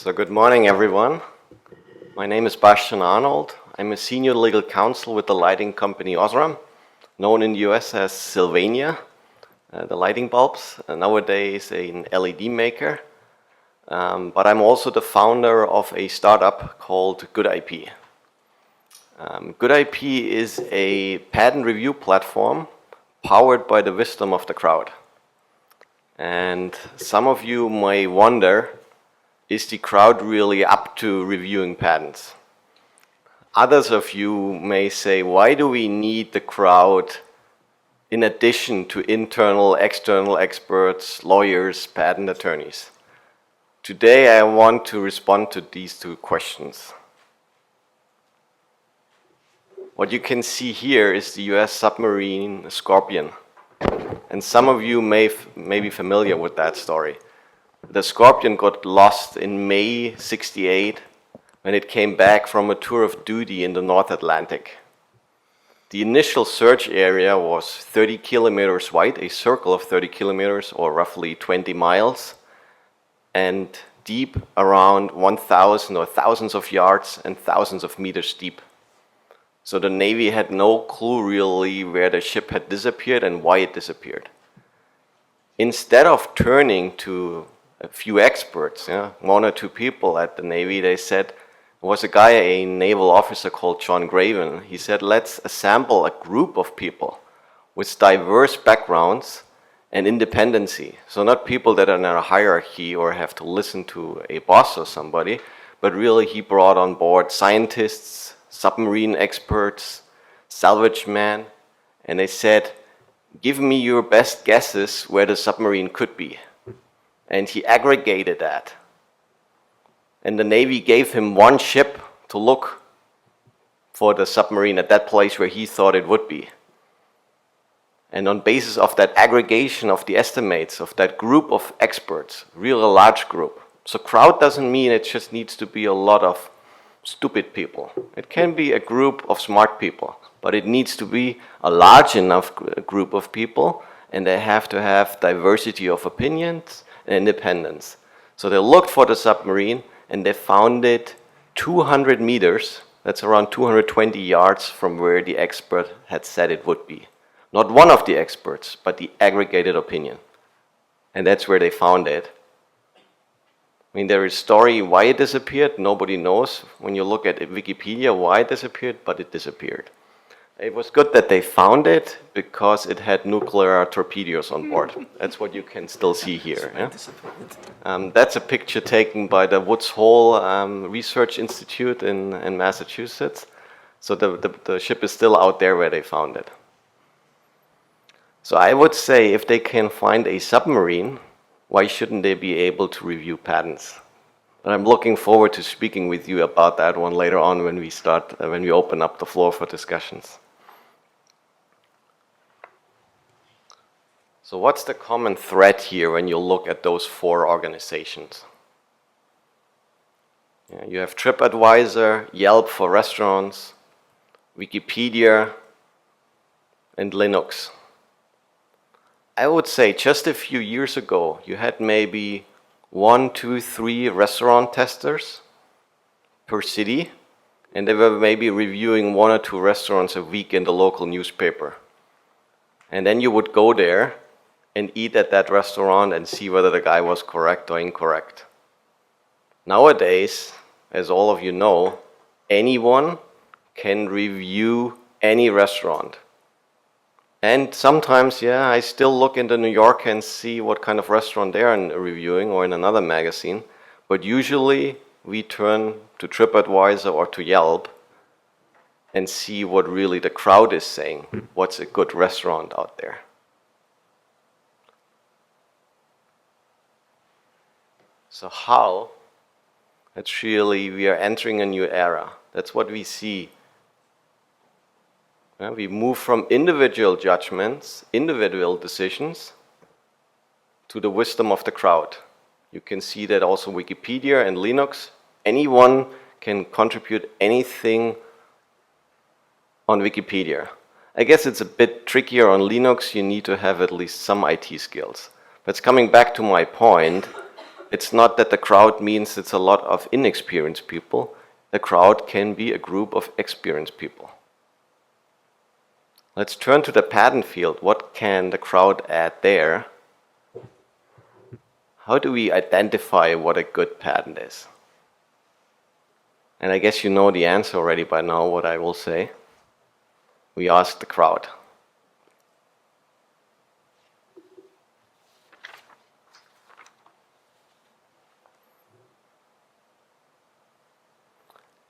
So good morning, everyone. My name is Bastian Arnold. I'm a senior legal counsel with the lighting company Osram, known in the US as Sylvania, the lighting bulbs, nowadays an LED maker. But I'm also the founder of a startup called Good IP. Good IP is a patent review platform powered by the wisdom of the crowd. And some of you may wonder, is the crowd really up to reviewing patents? Others of you may say, why do we need the crowd in addition to internal, external experts, lawyers, patent attorneys? Today I want to respond to these two questions. What you can see here is the US Submarine Scorpion. And some of you may be familiar with that story. The Scorpion got lost in May '68 when it came back from a tour of duty in the North Atlantic. The initial search area was 30 kilometers wide, a circle of 30 kilometers or roughly 20 miles, and deep around 1,000 or thousands of yards and thousands of meters deep. So the Navy had no clue really where the ship had disappeared and why it disappeared. Instead of turning to a few experts, one or two people at the Navy, they said, there was a guy, a naval officer called John Graven. He said, let's assemble a group of people with diverse backgrounds and independency. So not people that are in a hierarchy or have to listen to a boss or somebody, but really he brought on board scientists, submarine experts, salvage men, and they said, give me your best guesses where the submarine could be. And he aggregated that. And the Navy gave him one ship to look for the submarine at that place where he thought it would be. And on basis of that aggregation of the estimates of that group of experts, really a large group. So crowd doesn't mean it just needs to be a lot of stupid people. It can be a group of smart people, but it needs to be a large enough group of people, and they have to have diversity of opinions and independence. So they looked for the submarine and they found it 200 meters, that's around 220 yards from where the expert had said it would be. Not one of the experts, but the aggregated opinion. And that's where they found it. I mean, there is a story why it disappeared, nobody knows. When you look at Wikipedia why it disappeared, but it disappeared. It was good that they found it because it had nuclear torpedoes on board. That's what you can still see here. That's a picture taken by the Woods Hole Research Institute in Massachusetts. So the ship is still out there where they found it. So I would say if they can find a submarine, why shouldn't they be able to review patents? But I'm looking forward to speaking with you about that one later on when we open up the floor for discussions. So what's the common thread here when you look at those four organizations? You have TripAdvisor, Yelp for restaurants, Wikipedia, and Linux. I would say just a few years ago, you had maybe 1, 2, 3 restaurant testers per city, and they were maybe reviewing 1 or 2 restaurants a week in the local newspaper. And then you would go there and eat at that restaurant and see whether the guy was correct or incorrect. Nowadays, as all of you know, anyone can review any restaurant. And sometimes, I still look into New York and see what kind of restaurant they're reviewing or in another magazine. But usually we turn to TripAdvisor or to Yelp and see what really the crowd is saying. What's a good restaurant out there? So how? It's really, we are entering a new era. That's what we see. We move from individual judgments, individual decisions, to the wisdom of the crowd. You can see that also Wikipedia and Linux. Anyone can contribute anything on Wikipedia. I guess it's a bit trickier on Linux. You need to have at least some IT skills. But coming back to my point, It's not that the crowd means it's a lot of inexperienced people. The crowd can be a group of experienced people. Let's turn to the patent field. What can the crowd add there? How do we identify what a good patent is? And I guess you know the answer already by now, what I will say. We ask the crowd.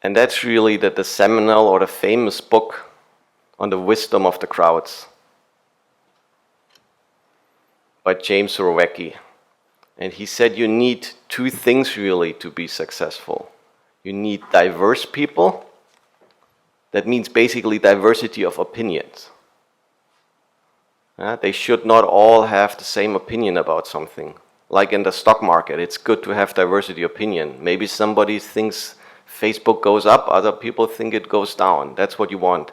And that's really the seminal or the famous book on the wisdom of the crowds by James Surowiecki. And he said you need two things really to be successful. You need diverse people. That means basically diversity of opinions. They should not all have the same opinion about something. Like in the stock market, it's good to have diversity of opinion. Maybe somebody thinks Facebook goes up, other people think it goes down. That's what you want.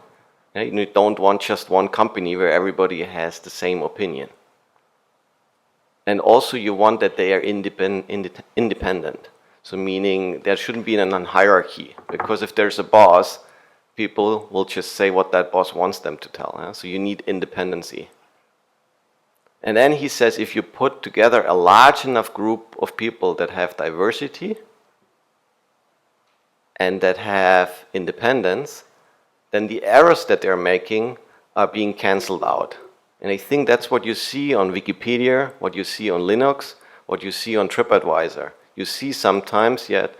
You don't want just one company where everybody has the same opinion. And also you want that they are independent. So meaning there shouldn't be a hierarchy, because if there's a boss, people will just say what that boss wants them to tell. So you need independency. And then he says if you put together a large enough group of people that have diversity and that have independence, then the errors that they're making are being cancelled out. And I think that's what you see on Wikipedia, what you see on Linux, what you see on TripAdvisor. You see sometimes, yet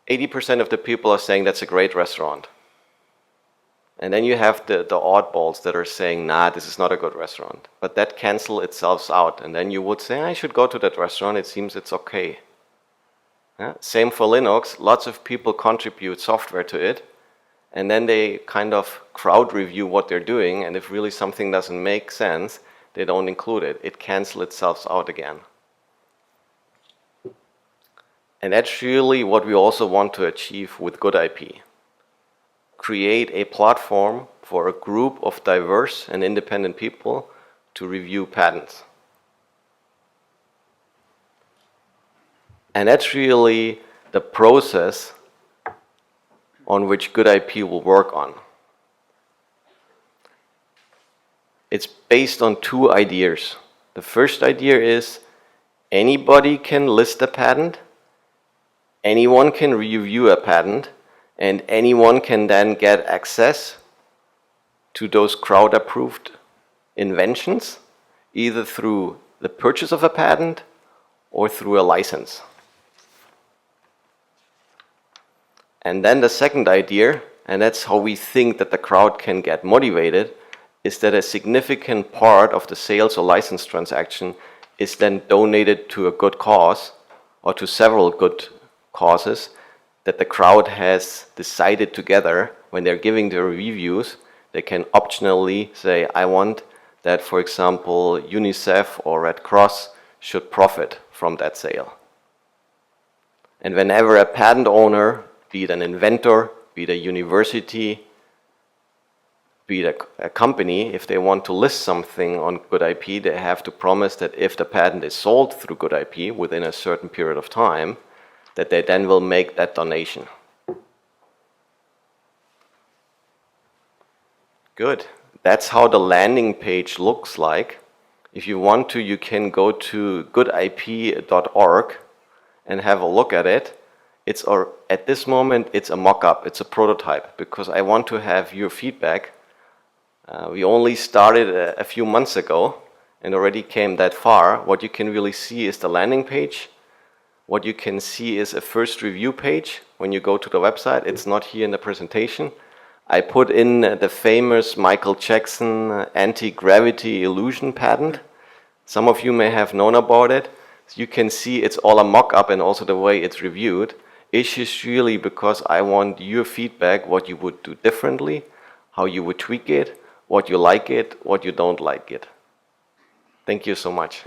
80% of the people are saying that's a great restaurant. And then you have the oddballs that are saying, nah, this is not a good restaurant. But that cancels itself out. And then you would say, I should go to that restaurant, it seems it's okay. Same for Linux, lots of people contribute software to it. And then they kind of crowd review what they're doing, and if really something doesn't make sense, they don't include it. It cancels itself out again. And that's really what we also want to achieve with good IP. Create a platform for a group of diverse and independent people to review patents. And that's really the process on which good IP will work on. It's based on two ideas. The first idea is anybody can list a patent, anyone can review a patent, and anyone can then get access to those crowd-approved inventions, either through the purchase of a patent or through a license. And then the second idea, and that's how we think that the crowd can get motivated, is that a significant part of the sales or license transaction is then donated to a good cause or to several good causes that the crowd has decided together. When they're giving their reviews, they can optionally say, I want that, for example, UNICEF or Red Cross should profit from that sale. And whenever a patent owner, be it an inventor, be it a university, be it a company, if they want to list something on good IP, they have to promise that if the patent is sold through good IP within a certain period of time, that they then will make that donation. Good. That's how the landing page looks like. If you want to, you can go to goodip.org and have a look at it. At this moment, it's a mock-up, it's a prototype, because I want to have your feedback. We only started a few months ago and already came that far. What you can really see is the landing page. What you can see is a first review page when you go to the website. It's not here in the presentation. I put in the famous Michael Jackson anti-gravity illusion patent. Some of you may have known about it. You can see it's all a mock-up, and also the way it's reviewed. It's just really because I want your feedback, what you would do differently, how you would tweak it, what you like it, what you don't like it. Thank you so much.